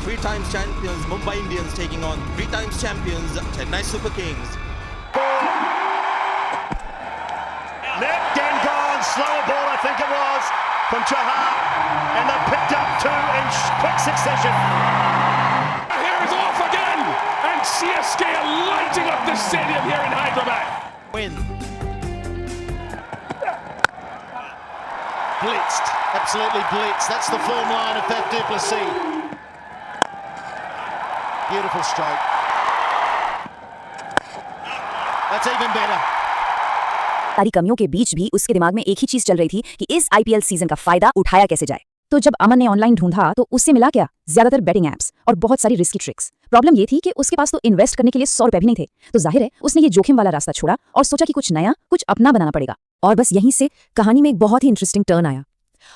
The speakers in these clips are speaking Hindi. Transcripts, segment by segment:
Three times champions Mumbai Indians taking on three times champions Chennai Super Kings. Nipped and gone, slower ball I think it was from Chahar, and they picked up two in quick succession. Here is off again, and CSK are lighting up the stadium here in Hyderabad. Win. Blitzed, absolutely blitzed. That's the form line of Faf du Plessis. Beautiful stroke. That's even better. सारी कमियों के बीच भी उसके दिमाग में एक ही चीज चल रही थी कि इस आईपीएल सीजन का फायदा उठाया कैसे जाए। तो जब अमन ने ऑनलाइन ढूंढा तो उससे मिला क्या? ज्यादातर बेटिंग एप्स और बहुत सारी रिस्की ट्रिक्स। प्रॉब्लम ये थी कि उसके पास तो इन्वेस्ट करने के लिए 100 रुपए भी नहीं थे, तो जाहिर है उसने ये जोखिम वाला रास्ता छोड़ा और सोचा कि कुछ नया, कुछ अपना बनाना पड़ेगा। और बस यहीं से कहानी में एक बहुत ही इंटरेस्टिंग टर्न आया।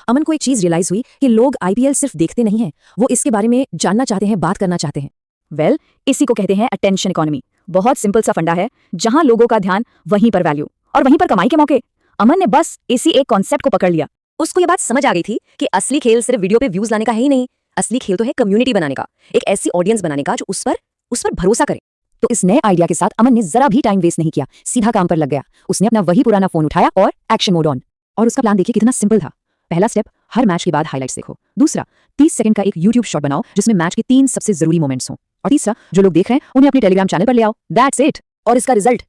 अमन को एक चीज रियलाइज हुई कि लोग आईपीएल सिर्फ देखते नहीं हैं, वो इसके बारे में जानना चाहते हैं, बात करना चाहते हैं। वेल, इसी को कहते हैं अटेंशन इकोनॉमी। बहुत सिंपल सा फंडा है, जहां लोगों का ध्यान वहीं पर वैल्यू और वहीं पर कमाई के मौके। अमन ने बस इसी एक कॉन्सेप्ट को पकड़ लिया। उसको ये बात समझ आ गई थी कि असली खेल सिर्फ वीडियो पे व्यूज लाने का है ही नहीं, असली खेल तो है कम्युनिटी बनाने का, एक ऐसी ऑडियंस बनाने का जो उस पर भरोसा करे। तो इस नए आइडिया के साथ अमन ने जरा भी टाइम वेस्ट नहीं किया, सीधा काम पर लग गया। उसने अपना वही पुराना फोन उठाया और एक्शन मोड ऑन। और उसका प्लान देखिए कितना सिंपल था। पहला स्टेप, हर मैच के बाद हाइलाइट्स देखो। दूसरा, 30 सेकंड का एक यूट्यूब शॉट बनाओ जिसमें मैच के 3 सबसे जरूरी मोमेंट्स हों। और तीसरा, जो लोग देख रहे हैं उन्हें अपने टेलीग्राम चैनल पर ले आओ। That's it. और इसका रिजल्ट,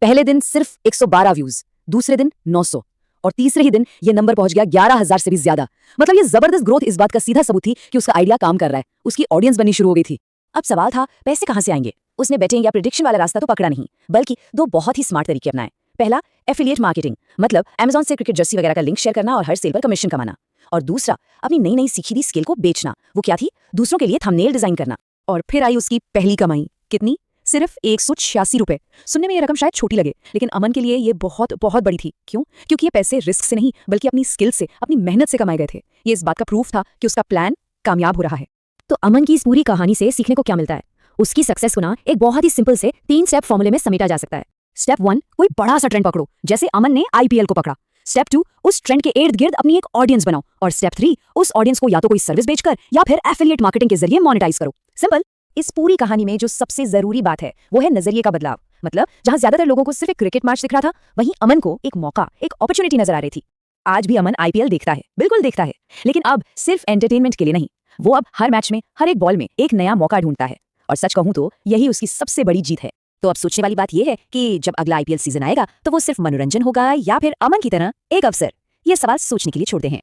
पहले दिन सिर्फ 112 व्यूज, दूसरे दिन 900 और तीसरे ही दिन ये नंबर पहुंच गया 11,000 से भी ज्यादा। मतलब ये जबरदस्त ग्रोथ इस बात का सीधा सबूत थी कि उसका आइडिया काम कर रहा है, उसकी ऑडियंस बननी शुरू हो गई थी। अब सवाल था, पैसे कहां से आएंगे? उसने बेटिंग या प्रेडिक्शन वाला रास्ता तो पकड़ा नहीं, बल्कि 2 बहुत ही स्मार्ट तरीके अपनाए। पहला, एफिलिएट मार्केटिंग, मतलब अमेज़न से क्रिकेट जर्सी वगैरह का लिंक शेयर करना और हर सेल पर कमीशन कमाना। और दूसरा, अपनी नई नई सीखी दी स्किल को बेचना। वो क्या थी? दूसरों के लिए थंबनेल डिजाइन करना। और फिर आई उसकी पहली कमाई। कितनी? सिर्फ 186 रुपए। सुनने में ये रकम शायद छोटी लगे, लेकिन अमन के लिए ये बहुत बहुत बड़ी थी। क्यों? क्योंकि ये पैसे रिस्क से नहीं, बल्कि अपनी स्किल से, अपनी मेहनत से कमाए गए थे। ये इस बात का प्रूफ था कि उसका प्लान कामयाब हो रहा है। तो अमन की इस पूरी कहानी से सीखने को क्या मिलता है? उसकी सक्सेस को ना एक बहुत ही सिंपल से 3 स्टेप फॉर्मूले में समेटा जा सकता है। स्टेप 1, कोई बड़ा सा ट्रेंड पकड़ो, जैसे अमन ने आईपीएल को पकड़ा। स्टेप 2, उस ट्रेंड के इर्द गिर्द अपनी एक ऑडियंस बनाओ। और स्टेप 3, उस ऑडियंस को या तो कोई सर्विस बेचकर या फिर एफिलिएट मार्केटिंग के जरिए मोनेटाइज करो। सिंपल। इस पूरी कहानी में जो सबसे जरूरी बात है वो है नजरिए का बदलाव। मतलब जहां ज्यादातर लोगों को सिर्फ एक क्रिकेट मैच दिख रहा था, वहीं अमन को एक मौका, एक अपॉर्चुनिटी नजर आ रही थी। आज भी अमन आईपीएल देखता है, बिल्कुल देखता है, लेकिन अब सिर्फ एंटरटेनमेंट के लिए नहीं। वो अब हर मैच में, हर एक बॉल में एक नया मौका ढूंढता है। और सच कहूं तो यही उसकी सबसे बड़ी जीत है। तो अब सोचने वाली बात यह है कि जब अगला आईपीएल सीजन आएगा तो वो सिर्फ मनोरंजन होगा या फिर अमन की तरह एक अवसर? ये सवाल सोचने के लिए छोड़ते हैं।